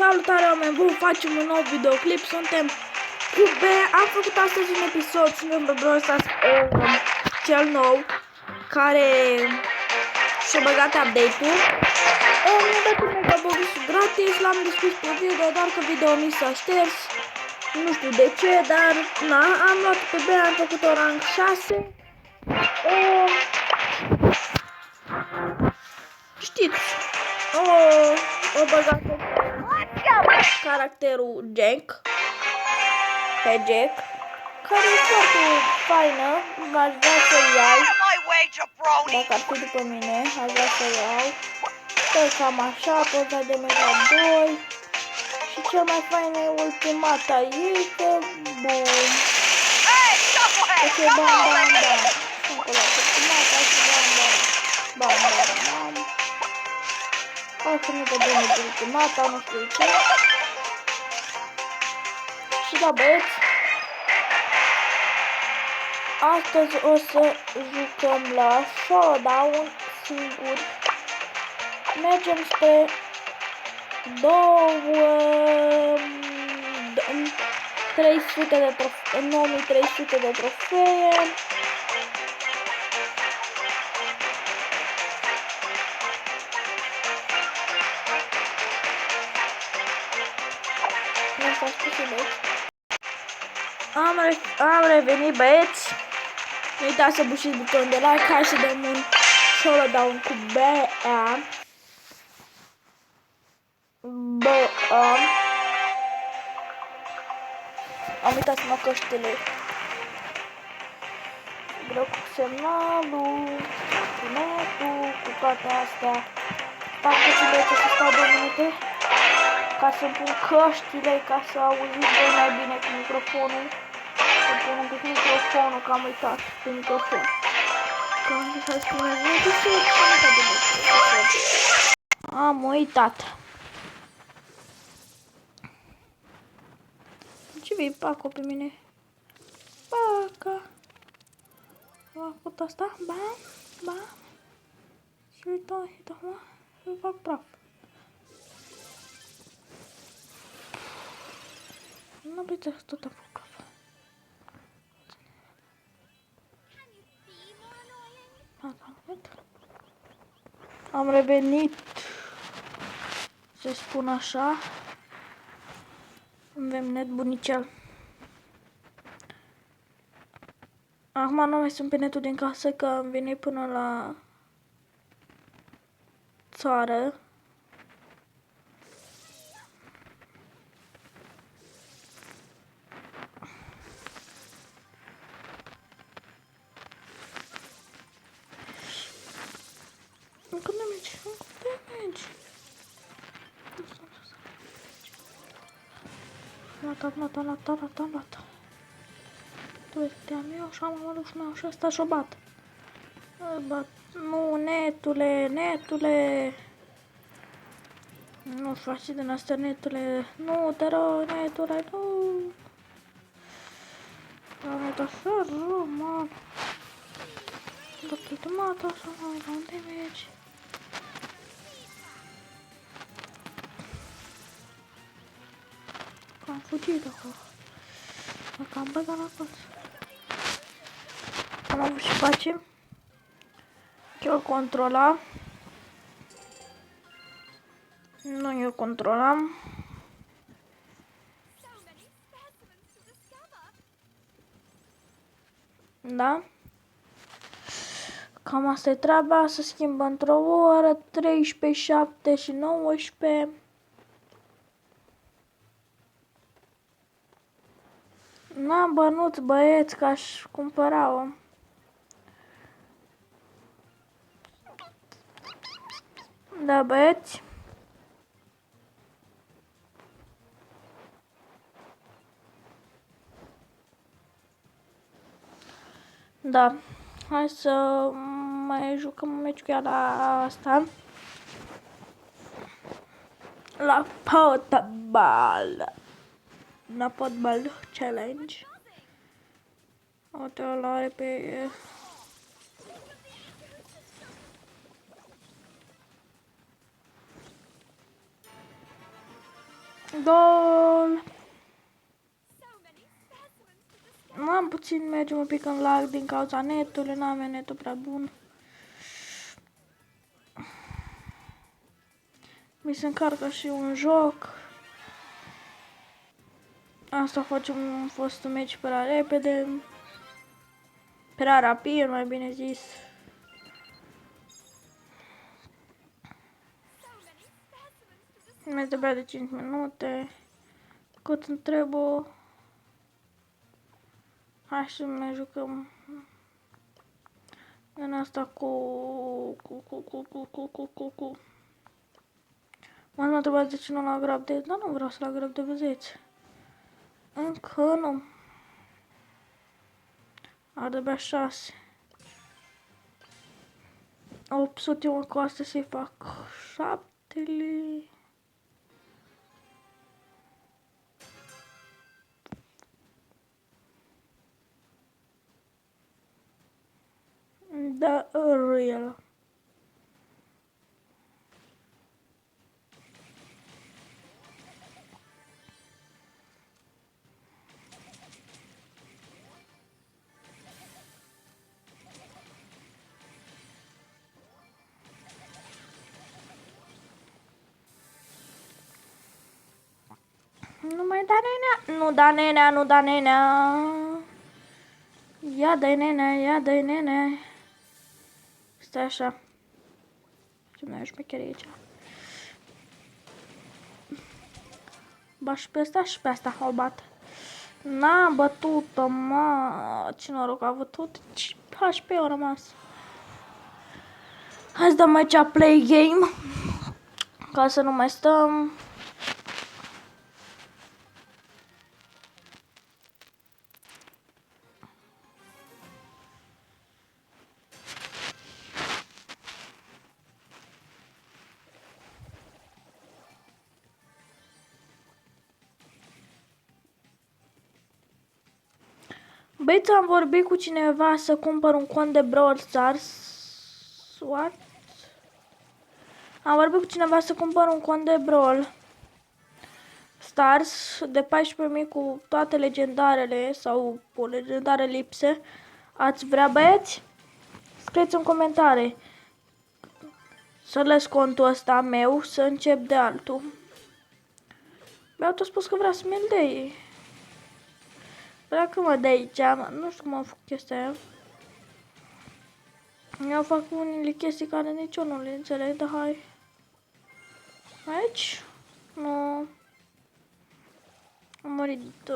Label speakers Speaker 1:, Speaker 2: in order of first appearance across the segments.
Speaker 1: Salutare oameni buni, facem un nou videoclip, suntem cu B. Am făcut astăzi un episod, suntem pe Brawl Stars, cel nou, care și-a băgat update-ul. Mi-a dat un megabox gratis, l-am deschis pe video, doar că video mi s-a șters. Nu știu de ce, dar na, am luat pe B, am făcut o rank 6. Știți, o băgat caracterul Jack, pe Jack, care e foarte faină, aș vrea să-l iau, dacă ar fi după mine, aș vrea să-l iau, stă cam așa, poza de mega 2, și cel mai fain e ultimata ei, că bun, deci bam, bam, bam, și încă la ultimata și bam, bam, bam, bam, bam, o să nu vedem de ultimata, nu știu ce. Și da, băieți, astăzi o să jucăm la showdown singur. Mergem spre 9300 de trofee. Am revenit, băieți. Nu uitați să bușiți butonul de like, hai să dăm un showdown cu BM. Am uitat să mă căștile. Vreau cu semnalul, cu netul, cu toate astea. Fac puțin să stau 2 minute ca să pun căștile, ca să auziți voi mai bine cu microfonul. Să pun un pic microfonul, că am uitat pe microfon. Că am zis să spuneți, nu știu ce, am uitat. Ce vei Paco pe mine? Paca. Am făcut asta, bam, bam. Și uita, mă, îl fac praf. Nu uite, tot am făcut praf. Am revenit, să spun așa. Avem net bunicel. Acum nu mai sunt pe netul din casă, că am venit până la țară. Încă nu mergi, încă nu mergi. Am luat. Tu te-am eu și am adus meu și ăsta și-o bat. Nu, netule. Nu faci din astea, netule. Nu, te rog, netule, nu. Am uitat așa rău, mă. Dacă ultimata așa, mă, unde mergi? Am fugit acolo. Mă cam băgat la colț. Am avut și facem. Eu controla. Nu eu controlam. Da? Cam asta e treaba. Se schimbă într-o oră. 13, 7 și 19. N-am bănuți, băieți, că aș cumpăra-o. Da, băieți. Da. Hai să mai jucăm un meci cu ea la asta. La potball. La potball challenge. Uite, ăla are pe... Gol! Am puțin, mergem un pic în lag din cauza netului, n-am netul prea bun. Mi se încarcă și un joc. Asta facem un fost meci prea repede. Prea rapid, mai bine zis. Mai trebuia de 5 minute. Cât îmi trebuie. Hai să mai jucăm. În asta cu. Mă trebuia de ce nu la grab de. Dar nu vreau să la grab de vedeți. Încă nu. Ar de-abia 6. 800 eu cu asta să-i fac 7-le. Da, real. Nu mai da nenea, nu da nenea, nu da nenea. Ia dă-i nenea, ia dă-i nenea. Stai așa. Ce mai e șmecherie aici. Ba și pe asta și pe asta o bat. N-am bătut-o, mă. Ce noroc a bătut. Ce HP au rămas. Hai să dăm aici play game. Ca să nu mai stăm. Băieți, am vorbit cu cineva să cumpăr un cont de Brawl Stars. What? Am vorbit cu cineva să cumpăr un cont de Brawl Stars de 14.000 cu toate legendarele sau cu legendare lipse. Ați vrea, băieți? Scrieți în comentarii. Să las contul ăsta meu să încep de altul. Mi-au tot spus că vrea să mi-l dai. Dacă mă dai aici, nu știu cum am făcut chestia aia. Eu fac unele chestii care nici eu nu le înțeleg, dar hai. Aici? Nu. Am murit.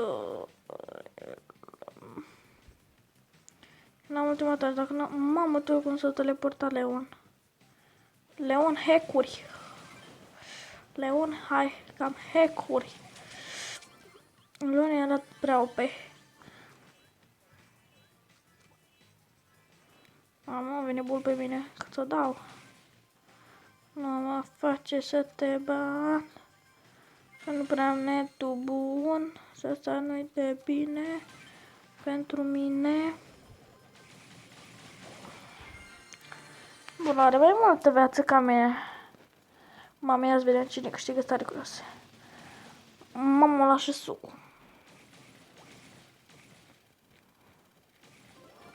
Speaker 1: N-am ultima dată, dacă nu... Mamă, tu cum să teleporta Leon. Leon hack-uri. Leon, hai, cam hack-uri. Leon era prea OP. Mamă, vine bul pe mine, că ți-o dau. Nu mă face să te bat. Că nu prea am netul bun. Să asta nu-i de bine. Pentru mine. Bun, are mai multă viață ca mine. Mama, ia-ți vedem cine câștigă stare curioase. Mamă, lasă sucul.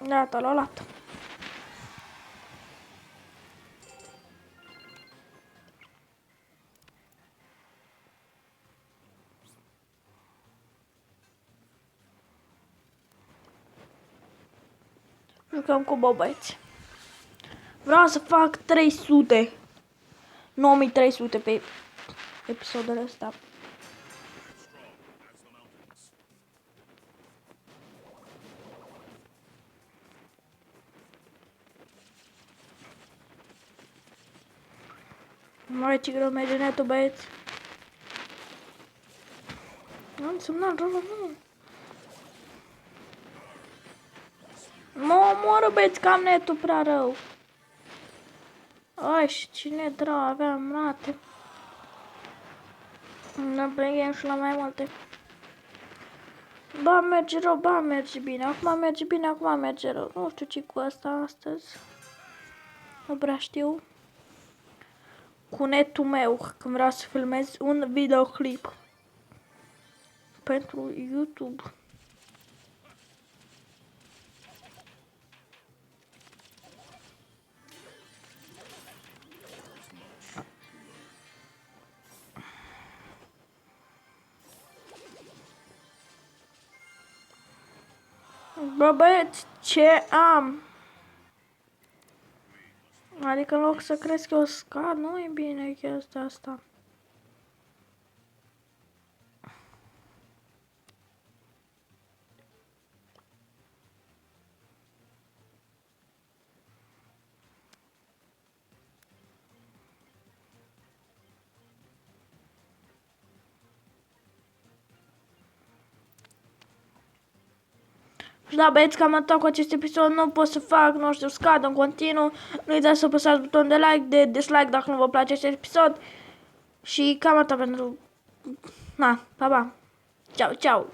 Speaker 1: Gata, l-a luat. Jucăm cu bobăiți. Vreau să fac 300. 9300 pe episodul ăsta. Mare ce greu merge netul, băieți. Am semnal rău, nu. Mă omoră, băieți, că am netul prea rău. Ai, și cine drău aveam rate. Ne plăgem și la mai multe. Ba merge rău, ba merge bine. Acum merge bine, acum merge rău. Nu știu ce cu asta astăzi. Nu prea știu. Cu netul meu, când vreau să filmez un videoclip. pentru YouTube. Bă, băieți, ce am? Adică în loc să cresc eu scad, nu e bine chestia asta. Și da, băieți, cam atât cu acest episod, nu pot să fac, nu știu, scad în continuu. Nu uitați să apăsați butonul de like, de dislike dacă nu vă place acest episod. Și cam atât pentru... Na, pa, pa. Ciao, ciao.